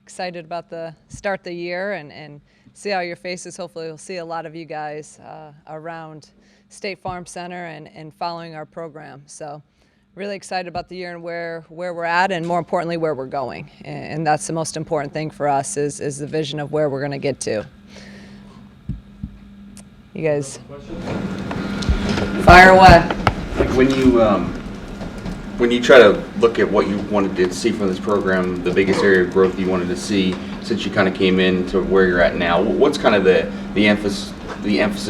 excited about the start the year and see all your faces. Hopefully we'll see a lot of you guys around State Farm Center and following our program. So really excited about the year and where we're at, and more importantly where we're going. And that's the most important thing for us is the vision of where we're going to get to. You guys fire away. Like when you try to look at what you wanted to see from this program, the biggest area of growth you wanted to see since you kind of came in to where you're at now, what's kind of the emphasis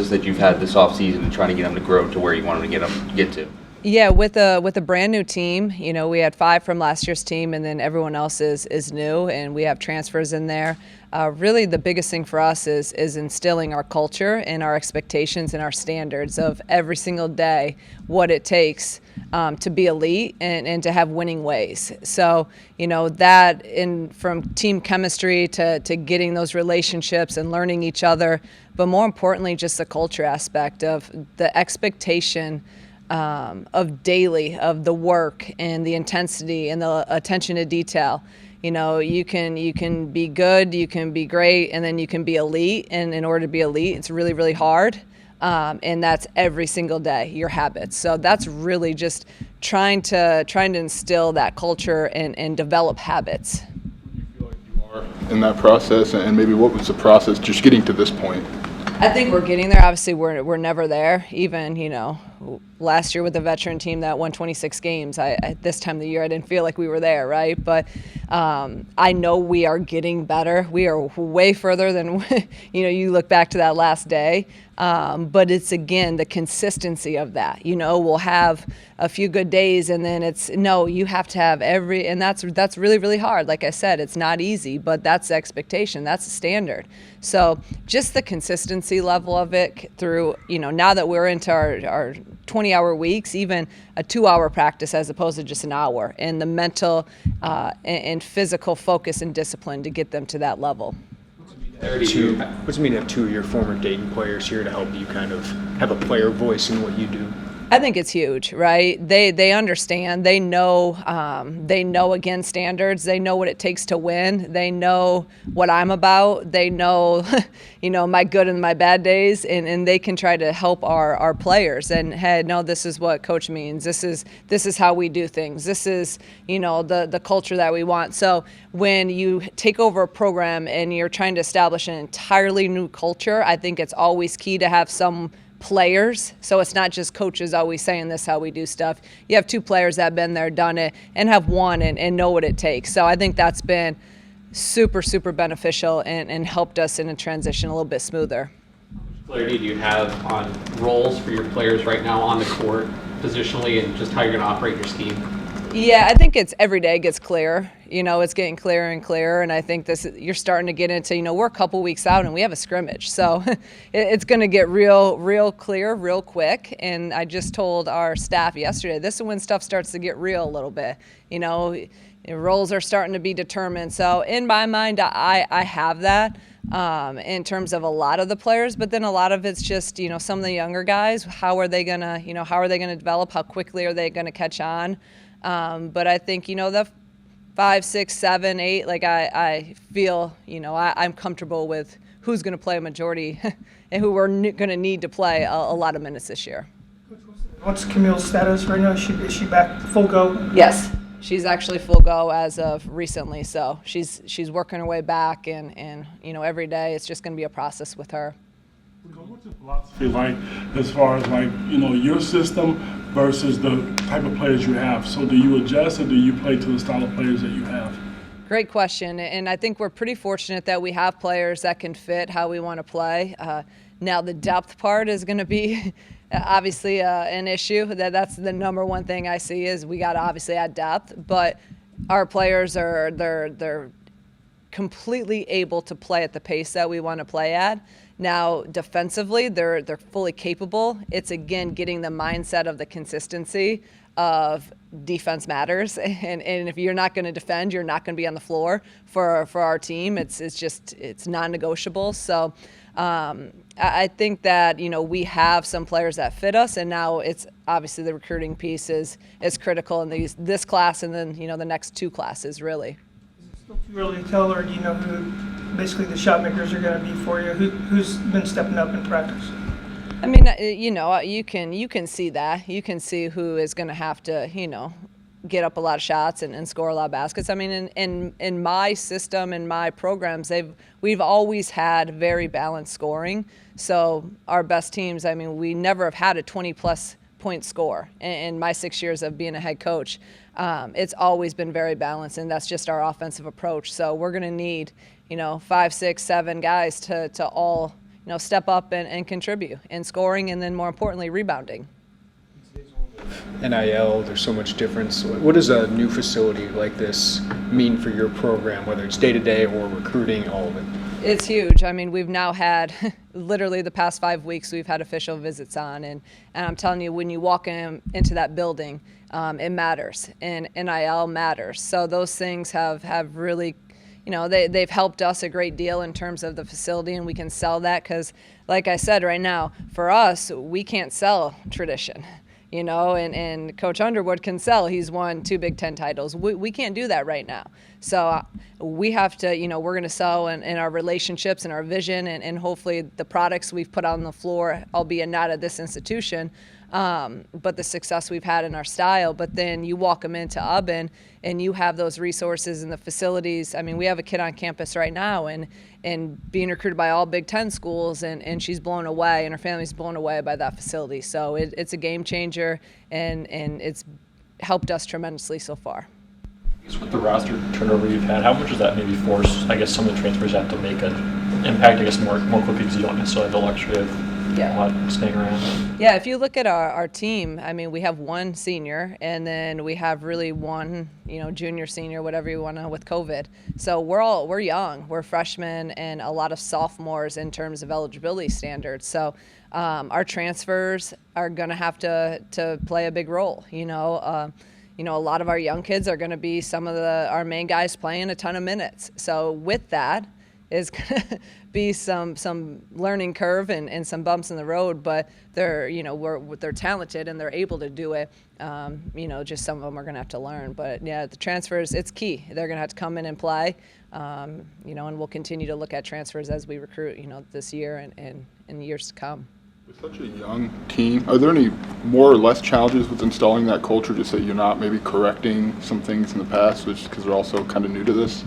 that you've had this offseason in trying to get them to grow to where you wanted to get to? Yeah, with a brand new team, you know, we had 5 from last year's team, and then everyone else is new, and we have transfers in there. Really, the biggest thing for us is instilling our culture and our expectations and our standards of every single day, what it takes to be elite and to have winning ways. So, you know, that from team chemistry to getting those relationships and learning each other, but more importantly, just the culture aspect of the expectation of daily, of the work and the intensity and the attention to detail. You know, you can be good, you can be great, and then you can be elite. And in order to be elite, it's really, really hard. And that's every single day, your habits. So that's really just trying to instill that culture and develop habits. Do you feel like you are in that process, and maybe what was the process just getting to this point? I think we're getting there. Obviously, we're never there. Even, you know, last year with the veteran team that won 26 games, at this time of the year, I didn't feel like we were there, right? But I know we are getting better. We are way further than, you know, you look back to that last day. But it's, again, the consistency of that. You know, we'll have a few good days, and then you have to have and that's really, really hard. Like I said, it's not easy, but that's the expectation. That's the standard. So just the consistency level of it through, you know, now that we're into our 20-hour weeks, even a 2-hour practice as opposed to just an hour, and the mental and physical focus and discipline to get them to that level. What's it mean to have 2 of your former Dayton players here to help you kind of have a player voice in what you do? I think it's huge, right? They understand. They know again standards. They know what it takes to win. They know what I'm about. They know, you know, my good and my bad days, and they can try to help our players. And hey, no, this is what coach means. This is how we do things. This is, you know, the culture that we want. So when you take over a program and you're trying to establish an entirely new culture, I think it's always key to have some players. So it's not just coaches always saying this how we do stuff. You have 2 players that have been there, done it, and have won and know what it takes. So I think that's been super, super beneficial and helped us in a transition a little bit smoother. How much clarity do you have on roles for your players right now on the court, positionally, and just how you're going to operate your scheme? Yeah, I think it's every day gets clearer. You know, it's getting clearer and clearer, and I think you're starting to get into, you know, we're a couple weeks out and we have a scrimmage, so it's going to get real clear real quick. And I just told our staff yesterday, this is when stuff starts to get real a little bit. You know, roles are starting to be determined. So in my mind, I have that in terms of a lot of the players, but then a lot of it's just, you know, some of the younger guys. How are they gonna develop? How quickly are they gonna catch on? But I think, you know, the 5, 6, 7, 8, like I feel, you know, I'm comfortable with who's going to play a majority and who we're going to need to play a lot of minutes this year. What's Camille's status right now? Is she back full go? Yes, she's actually full go as of recently. So she's working her way back, and you know, every day it's just going to be a process with her. What's your philosophy like as far as, like, you know, your system versus the type of players you have? So do you adjust, or do you play to the style of players that you have? Great question, and I think we're pretty fortunate that we have players that can fit how we want to play. Now the depth part is going to be obviously an issue. That's the number one thing I see is we got to obviously add depth, but our players they're completely able to play at the pace that we want to play at. Now, defensively, they're fully capable. It's, again, getting the mindset of the consistency of defense matters. And if you're not going to defend, you're not going to be on the floor for our team. It's non-negotiable. So I think that, you know, we have some players that fit us, and now it's obviously the recruiting piece is critical in this class and then, you know, the next 2 classes, really. Still too early to tell, or do you know who basically the shot makers are going to be for you? Who's been stepping up in practice? I mean, you can see that. You can see who is going to have to, get up a lot of shots and score a lot of baskets. I mean, in my system, in my programs, we've always had very balanced scoring. So our best teams, I mean, we never have had a 20-plus point score in my 6 years of being a head coach. It's always been very balanced, and that's just our offensive approach. So we're going to need, 5, 6, 7 guys to all, step up and contribute in scoring, and then more importantly, rebounding. NIL, there's so much difference. What does a new facility like this mean for your program, whether it's day-to-day or recruiting, all of it? It's huge. I mean, we've now had literally the past 5 weeks we've had official visits on, and I'm telling you, when you walk into that building, it matters, and NIL matters. So those things have really, they've helped us a great deal in terms of the facility, and we can sell that because, like I said, right now, for us, we can't sell tradition. And Coach Underwood can sell. He's won 2 Big Ten titles. We can't do that right now. So we have to, we're going to sell in our relationships and our vision and hopefully the products we've put on the floor, albeit not at this institution, but the success we've had in our style. But then you walk them into Ubben and you have those resources and the facilities. I mean, we have a kid on campus right now and being recruited by all Big Ten schools, and she's blown away, and her family's blown away by that facility. So it's a game changer, and it's helped us tremendously so far. With the roster turnover you've had, how much does that maybe force, I guess, some of the transfers have to make an impact, I guess, more quickly because you don't necessarily have the luxury of a lot staying around? Yeah, if you look at our team, I mean, we have 1 senior, and then we have really 1, junior, senior, whatever you want to, with COVID. So we're young. We're freshmen and a lot of sophomores in terms of eligibility standards. So our transfers are going to have to play a big role. A lot of our young kids are going to be some of our main guys playing a ton of minutes. So with that is going to be some learning curve and some bumps in the road, but they're talented and they're able to do it. Just some of them are going to have to learn. But yeah, the transfers, it's key. They're going to have to come in and play. And we'll continue to look at transfers as we recruit, this year and in years to come. With such a young team, are there any more or less challenges with installing that culture, just that you're not maybe correcting some things in the past, which because they're also kind of new to this?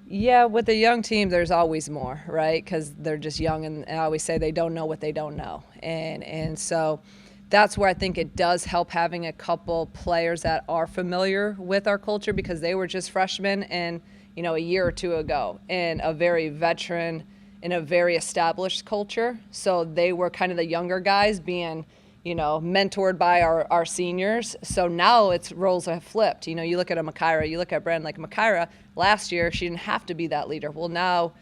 Yeah, with a young team, there's always more, right? Because they're just young, and I always say they don't know what they don't know. And so that's where I think it does help having a couple players that are familiar with our culture, because they were just freshmen and, a year or 2 ago, and a very veteran in a very established culture. So they were kind of the younger guys being, mentored by our seniors. So now it's roles have flipped. You look at a Makira, you look at Brandon, like Makira, last year she didn't have to be that leader. Well, now,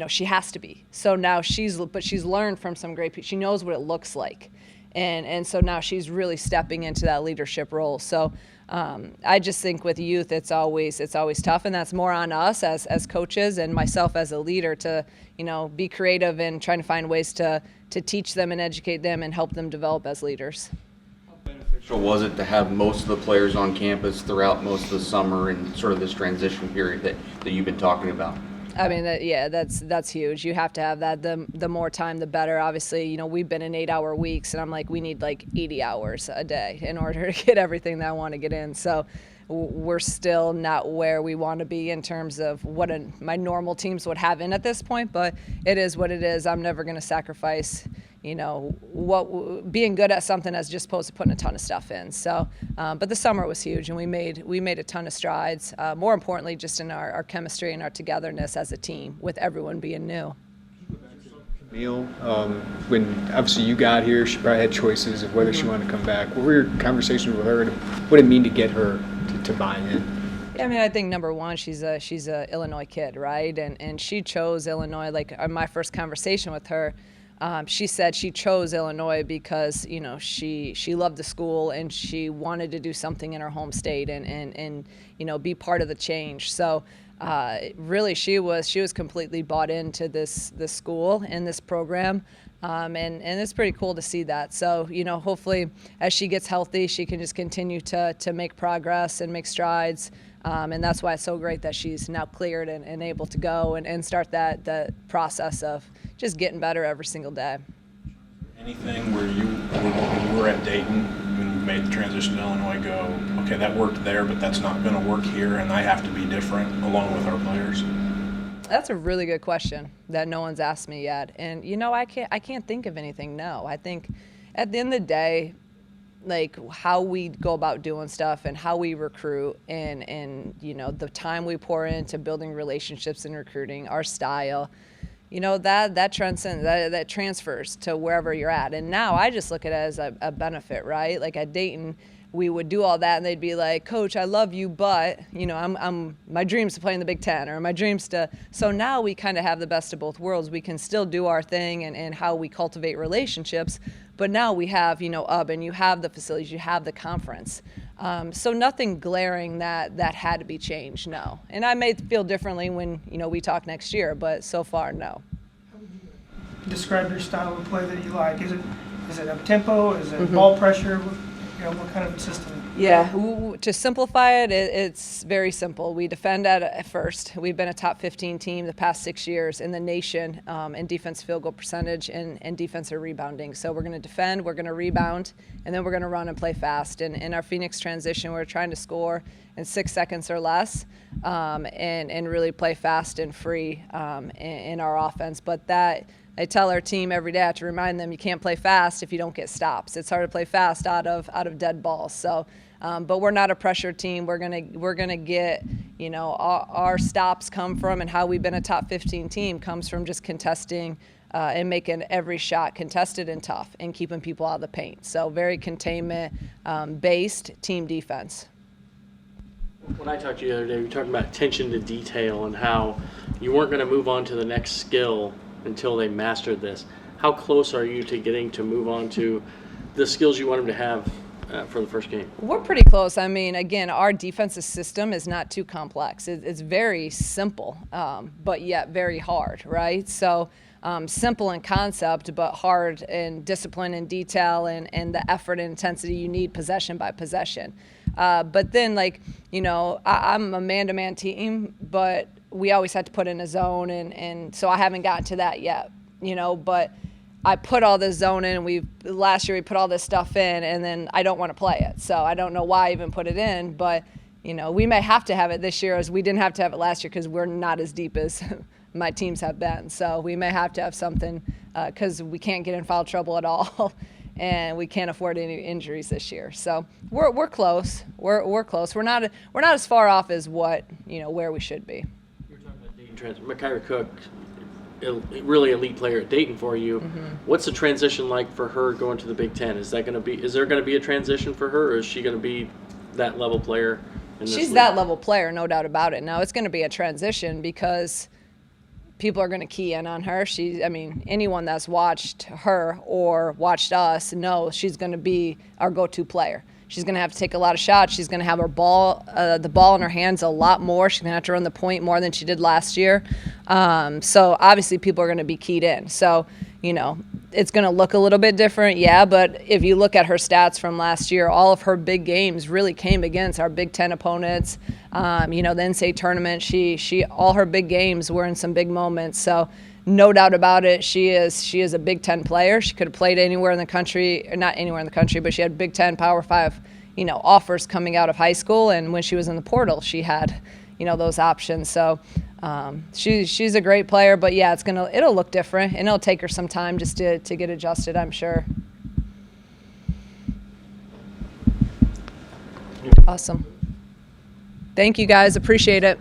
she has to be. So now she's learned from some great people. She knows what it looks like. And so now she's really stepping into that leadership role. So I just think with youth, it's always tough, and that's more on us as coaches and myself as a leader to, be creative and trying to find ways to teach them and educate them and help them develop as leaders. How beneficial was it to have most of the players on campus throughout most of the summer and sort of this transition period that you've been talking about? I mean, that's huge. You have to have that. The more time, the better. Obviously, we've been in 8-hour weeks, and I'm like, we need like 80 hours a day in order to get everything that I want to get in. So we're still not where we want to be in terms of what my normal teams would have in at this point, but it is what it is. I'm never going to sacrifice, being good at something as just opposed to putting a ton of stuff in. So, but the summer was huge, and we made a ton of strides. More importantly, just in our chemistry and our togetherness as a team, with everyone being new. Camille, when obviously you got here, she probably had choices of whether she wanted to come back. What were your conversations with her? What did it mean to get her to buy in? Yeah, I mean, I think number one, she's a Illinois kid, right? And she chose Illinois. Like my first conversation with her, she said she chose Illinois because she loved the school and she wanted to do something in her home state and be part of the change. So really, she was completely bought into this school and this program. And it's pretty cool to see that. So, hopefully as she gets healthy, she can just continue to make progress and make strides. And that's why it's so great that she's now cleared and able to go and start that process of just getting better every single day. Anything where when you were at Dayton, when you made the transition to Illinois, go, okay, that worked there, but that's not going to work here, and I have to be different along with our players? That's a really good question that no one's asked me yet. And, I can't think of anything, no. I think at the end of the day, like how we go about doing stuff and how we recruit and the time we pour into building relationships and recruiting, our style, that transcends, that transfers to wherever you're at. And now I just look at it as a benefit, right? Like at Dayton, we would do all that and they'd be like, Coach, I love you, but my dream's to play in the Big Ten, or my dream's to. So now we kind of have the best of both worlds. We can still do our thing and how we cultivate relationships, but now we have, and you have the facilities, you have the conference. So nothing glaring that had to be changed, no. And I may feel differently when, we talk next year, but so far, no. Describe your style of play that you like. Is it up tempo? Is it ball pressure? What kind of system? Yeah, to simplify it, it's very simple. We defend at first. We've been a top 15 team the past 6 years in the nation in defense field goal percentage and defensive rebounding. So we're going to defend, we're going to rebound, and then we're going to run and play fast. And in our Phoenix transition, we're trying to score in 6 seconds or less and really play fast and free in our offense. But I tell our team every day, I have to remind them, you can't play fast if you don't get stops. It's hard to play fast out of dead balls. So, but we're not a pressure team. We're gonna get, our stops come from, and how we've been a top 15 team comes from just contesting and making every shot contested and tough and keeping people out of the paint. So very containment based team defense. When I talked to you the other day, we were talking about attention to detail and how you weren't going to move on to the next skill until they mastered this. How close are you to getting to move on to the skills you want them to have for the first game? We're pretty close. I mean, again, our defensive system is not too complex. It's very simple, but yet very hard, right? So simple in concept, but hard in discipline and detail and the effort and intensity you need possession by possession. But then, I'm a man-to-man team, but we always had to put in a zone, and so I haven't gotten to that yet, but I put all this zone in, and last year we put all this stuff in, and then I don't want to play it. So I don't know why I even put it in, but, we may have to have it this year as we didn't have to have it last year because we're not as deep as my teams have been. So we may have to have something because we can't get in foul trouble at all. And we can't afford any injuries this year. So we're close. We're close. We're not as far off as what where we should be. You were talking about Dayton transfer. Kyrie Cook, really elite player at Dayton for you. Mm-hmm. What's the transition like for her going to the Big Ten? Is there going to be a transition for her, or is she going to be that level player? She's that level player, no doubt about it. Now it's going to be a transition because people are going to key in on her. Anyone that's watched her or watched us knows she's going to be our go-to player. She's going to have to take a lot of shots. She's going to have the ball in her hands a lot more. She's going to have to run the point more than she did last year. So obviously people are going to be keyed in. So, it's going to look a little bit different, yeah, but if you look at her stats from last year, all of her big games really came against our Big Ten opponents. The NCAA tournament, she all her big games were in some big moments. So no doubt about it, she is a Big Ten player. She could have played anywhere in the country, or not anywhere in the country, but she had Big Ten, Power 5, offers coming out of high school, and when she was in the portal, she had, those options. So she's a great player, but yeah, it'll look different, and it'll take her some time just to get adjusted, I'm sure. Awesome. Thank you guys, appreciate it.